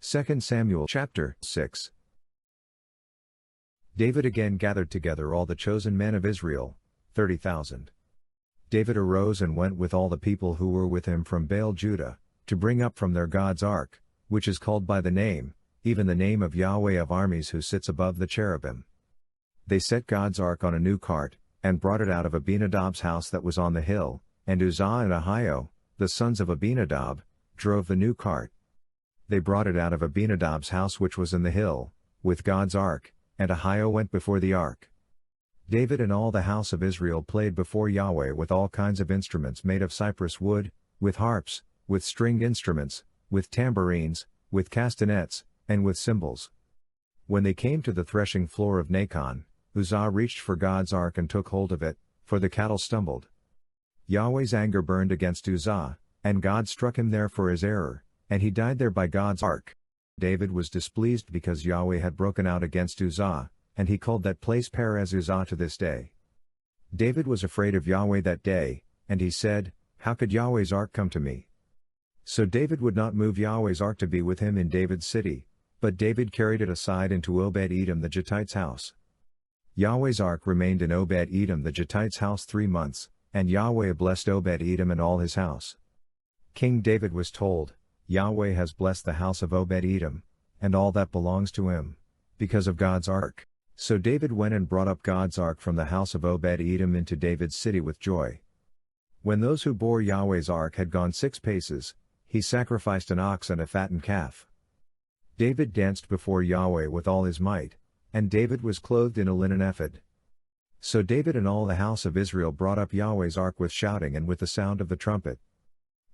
2 Samuel chapter 6. David again gathered together all the chosen men of Israel, 30,000. David arose and went with all the people who were with him from Baal Judah, to bring up from their God's ark, which is called by the name, even the name of Yahweh of armies who sits above the cherubim. They set God's ark on a new cart, and brought it out of Abinadab's house that was on the hill, and Uzzah and Ahio, the sons of Abinadab, drove the new cart. They brought it out of Abinadab's house which was in the hill, with God's ark, and Ahio went before the ark. David and all the house of Israel played before Yahweh with all kinds of instruments made of cypress wood, with harps, with stringed instruments, with tambourines, with castanets, and with cymbals. When they came to the threshing floor of Nacon, Uzzah reached for God's ark and took hold of it, for the cattle stumbled. Yahweh's anger burned against Uzzah, and God struck him there for his error, and he died there by God's ark. David was displeased because Yahweh had broken out against Uzzah, and he called that place Perez Uzzah to this day. David was afraid of Yahweh that day, and he said, "How could Yahweh's ark come to me?" So David would not move Yahweh's ark to be with him in David's city, but David carried it aside into Obed-Edom the Gittite's house. Yahweh's ark remained in Obed-Edom the Gittite's house 3 months, and Yahweh blessed Obed-Edom and all his house. King David was told, "Yahweh has blessed the house of Obed-Edom, and all that belongs to him, because of God's ark." So David went and brought up God's ark from the house of Obed-Edom into David's city with joy. When those who bore Yahweh's ark had gone 6 paces, he sacrificed an ox and a fattened calf. David danced before Yahweh with all his might, and David was clothed in a linen ephod. So David and all the house of Israel brought up Yahweh's ark with shouting and with the sound of the trumpet.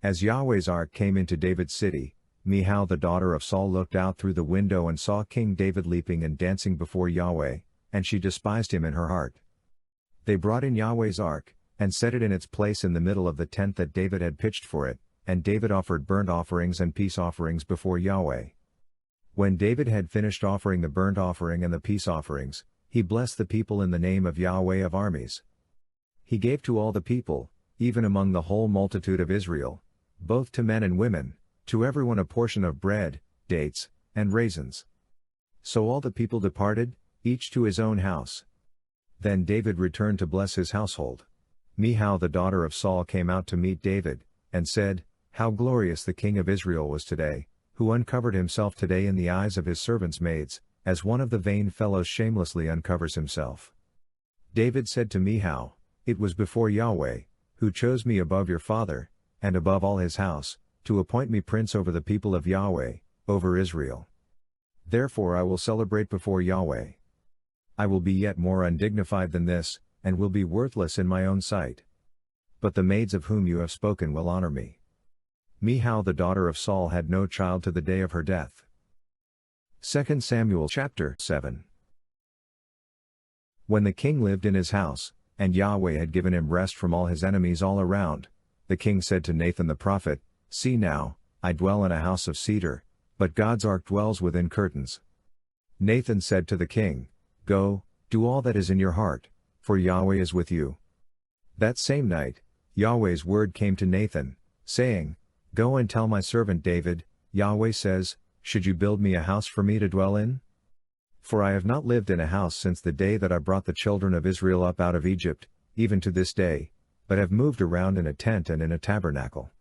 As Yahweh's ark came into David's city, Michal the daughter of Saul looked out through the window and saw King David leaping and dancing before Yahweh, and she despised him in her heart. They brought in Yahweh's ark, and set it in its place in the middle of the tent that David had pitched for it, and David offered burnt offerings and peace offerings before Yahweh. When David had finished offering the burnt offering and the peace offerings, he blessed the people in the name of Yahweh of armies. He gave to all the people, even among the whole multitude of Israel, both to men and women, to everyone a portion of bread, dates, and raisins. So all the people departed, each to his own house. Then David returned to bless his household. Michal the daughter of Saul came out to meet David, and said, "How glorious the king of Israel was today, who uncovered himself today in the eyes of his servants' maids, as one of the vain fellows shamelessly uncovers himself." David said to Michal, "It was before Yahweh, who chose me above your father, and above all his house, to appoint me prince over the people of Yahweh, over Israel. Therefore I will celebrate before Yahweh. I will be yet more undignified than this, and will be worthless in my own sight. But the maids of whom you have spoken will honor me." Michal the daughter of Saul had no child to the day of her death. 2 Samuel chapter 7. When the king lived in his house, and Yahweh had given him rest from all his enemies all around, the king said to Nathan the prophet, "See now, I dwell in a house of cedar, but God's ark dwells within curtains." Nathan said to the king, "Go, do all that is in your heart, for Yahweh is with you." That same night, Yahweh's word came to Nathan, saying, "Go and tell my servant David, Yahweh says, should you build me a house for me to dwell in? For I have not lived in a house since the day that I brought the children of Israel up out of Egypt, even to this day, but have moved around in a tent and in a tabernacle.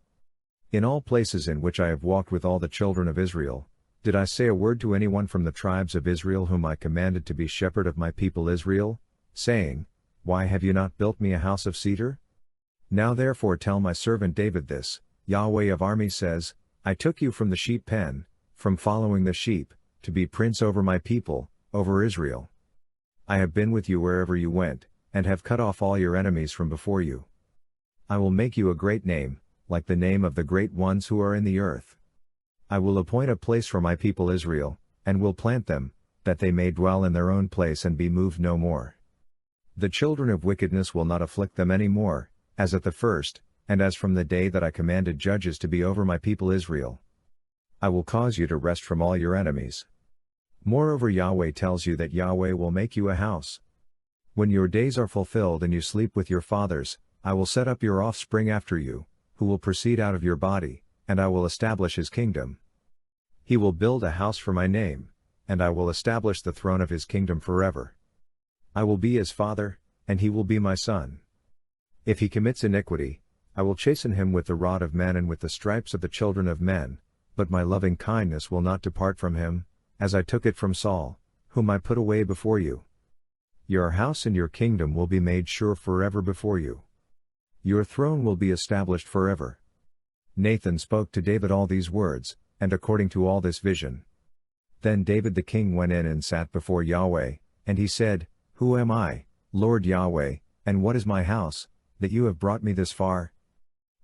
In all places in which I have walked with all the children of Israel, did I say a word to anyone from the tribes of Israel whom I commanded to be shepherd of my people Israel, saying, Why have you not built me a house of cedar? Now therefore tell my servant David this, Yahweh of armies says, I took you from the sheep pen, from following the sheep, to be prince over my people, over Israel. I have been with you wherever you went, and have cut off all your enemies from before you. I will make you a great name, like the name of the great ones who are in the earth. I will appoint a place for my people Israel, and will plant them, that they may dwell in their own place and be moved no more. The children of wickedness will not afflict them any more, as at the first, and as from the day that I commanded judges to be over my people Israel. I will cause you to rest from all your enemies. Moreover, Yahweh tells you that Yahweh will make you a house. When your days are fulfilled and you sleep with your fathers, I will set up your offspring after you, who will proceed out of your body, and I will establish his kingdom. He will build a house for my name, and I will establish the throne of his kingdom forever. I will be his father, and he will be my son. If he commits iniquity, I will chasten him with the rod of men and with the stripes of the children of men, but my loving kindness will not depart from him, as I took it from Saul, whom I put away before you. Your house and your kingdom will be made sure forever before you. Your throne will be established forever. Nathan spoke to David all these words, and according to all this vision. Then David the king went in and sat before Yahweh, and he said, Who am I, Lord Yahweh, and what is my house, that you have brought me this far?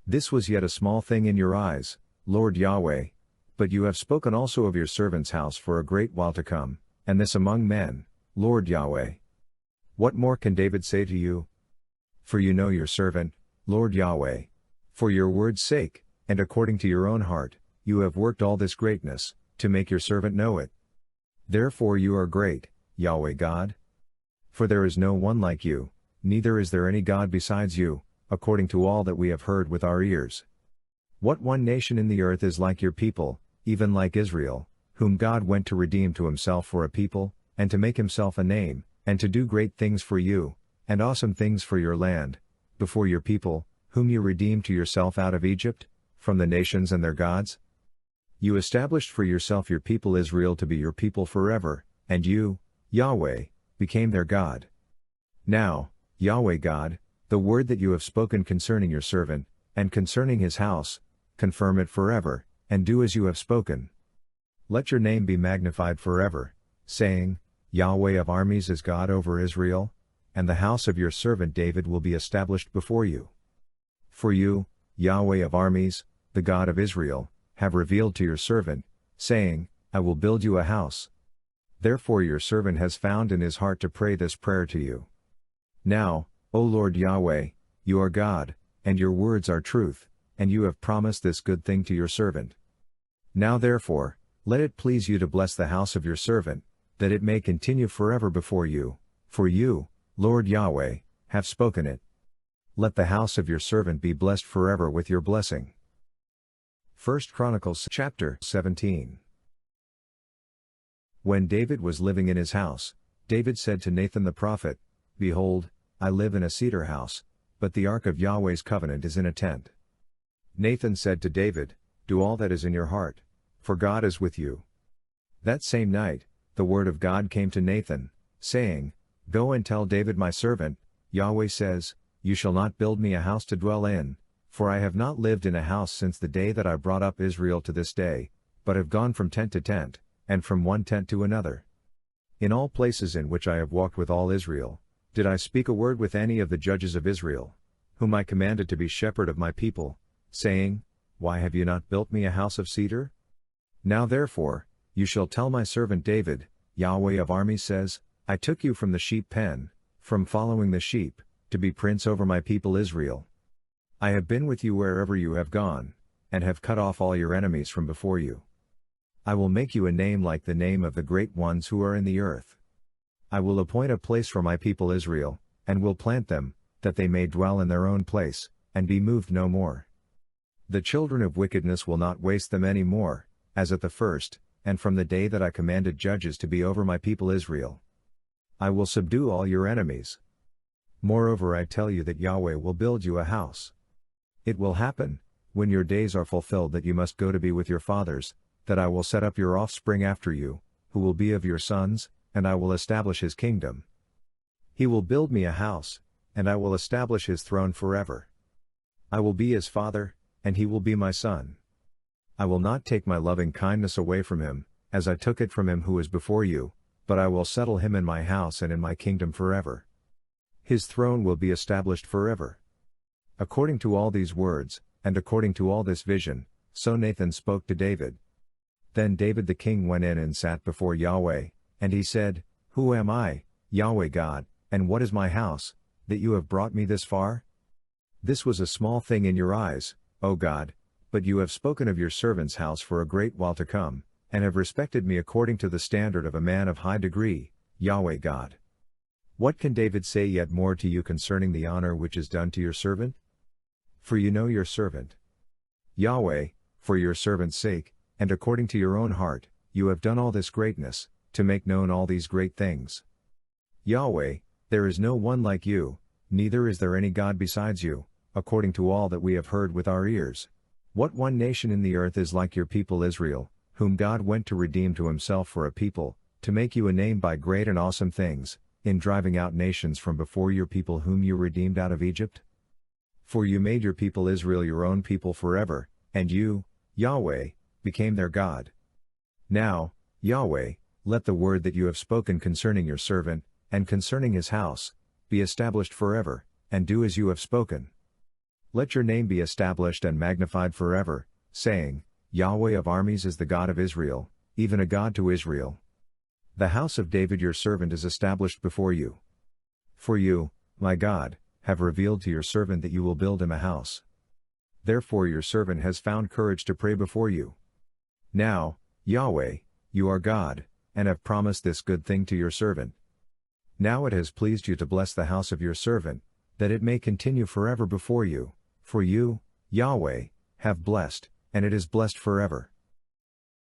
This was yet a small thing in your eyes, Lord Yahweh, but you have spoken also of your servant's house for a great while to come, and this among men, Lord Yahweh. What more can David say to you? For you know your servant, Lord Yahweh. For your word's sake, and according to your own heart, you have worked all this greatness, to make your servant know it. Therefore you are great, Yahweh God. For there is no one like you, neither is there any God besides you, according to all that we have heard with our ears. What one nation in the earth is like your people, even like Israel, whom God went to redeem to himself for a people, and to make himself a name, and to do great things for you, and awesome things for your land, before your people, whom you redeemed to yourself out of Egypt, from the nations and their gods? You established for yourself your people Israel to be your people forever, and you, Yahweh, became their God. Now, Yahweh God, the word that you have spoken concerning your servant, and concerning his house, confirm it forever, and do as you have spoken. Let your name be magnified forever, saying, Yahweh of armies is God over Israel, and the house of your servant David will be established before you. For you, Yahweh of armies, the God of Israel, have revealed to your servant, saying, I will build you a house. Therefore your servant has found in his heart to pray this prayer to you. Now, O Lord Yahweh, you are God, and your words are truth, and you have promised this good thing to your servant. Now therefore, let it please you to bless the house of your servant, that it may continue forever before you, for you, Lord Yahweh, have spoken it. Let the house of your servant be blessed forever with your blessing. 1 Chronicles chapter 17. When David was living in his house, David said to Nathan the prophet, Behold, I live in a cedar house, but the ark of Yahweh's covenant is in a tent. Nathan said to David, Do all that is in your heart, for God is with you. That same night, the word of God came to Nathan, saying, Go and tell David my servant, Yahweh says, You shall not build me a house to dwell in, for I have not lived in a house since the day that I brought up Israel to this day, but have gone from tent to tent, and from one tent to another. In all places in which I have walked with all Israel, did I speak a word with any of the judges of Israel, whom I commanded to be shepherd of my people, saying, Why have you not built me a house of cedar? Now therefore, you shall tell my servant David, Yahweh of armies says, I took you from the sheep pen, from following the sheep, to be prince over my people Israel. I have been with you wherever you have gone, and have cut off all your enemies from before you. I will make you a name like the name of the great ones who are in the earth. I will appoint a place for my people Israel, and will plant them, that they may dwell in their own place, and be moved no more. The children of wickedness will not waste them any more, as at the first, and from the day that I commanded judges to be over my people Israel. I will subdue all your enemies. Moreover I tell you that Yahweh will build you a house. It will happen, when your days are fulfilled that you must go to be with your fathers, that I will set up your offspring after you, who will be of your sons, and I will establish his kingdom. He will build me a house, and I will establish his throne forever. I will be his father, and he will be my son. I will not take my loving kindness away from him, as I took it from him who is before you, but I will settle him in my house and in my kingdom forever. His throne will be established forever. According to all these words, and according to all this vision, so Nathan spoke to David. Then David the king went in and sat before Yahweh, and he said, Who am I, Yahweh God, and what is my house, that you have brought me this far? This was a small thing in your eyes, O God, but you have spoken of your servant's house for a great while to come, and have respected me according to the standard of a man of high degree, Yahweh God. What can David say yet more to you concerning the honor which is done to your servant? For you know your servant. Yahweh, for your servant's sake, and according to your own heart, you have done all this greatness, to make known all these great things. Yahweh, there is no one like you, neither is there any God besides you, according to all that we have heard with our ears. What one nation in the earth is like your people Israel, whom God went to redeem to himself for a people, to make you a name by great and awesome things, in driving out nations from before your people whom you redeemed out of Egypt? For you made your people Israel your own people forever, and you, Yahweh, became their God. Now, Yahweh, let the word that you have spoken concerning your servant, and concerning his house, be established forever, and do as you have spoken. Let your name be established and magnified forever, saying, Yahweh of armies is the God of Israel, even a God to Israel. The house of David your servant is established before you. For you, my God, have revealed to your servant that you will build him a house. Therefore your servant has found courage to pray before you. Now, Yahweh, you are God, and have promised this good thing to your servant. Now it has pleased you to bless the house of your servant, that it may continue forever before you, for you, Yahweh, have blessed, and it is blessed forever.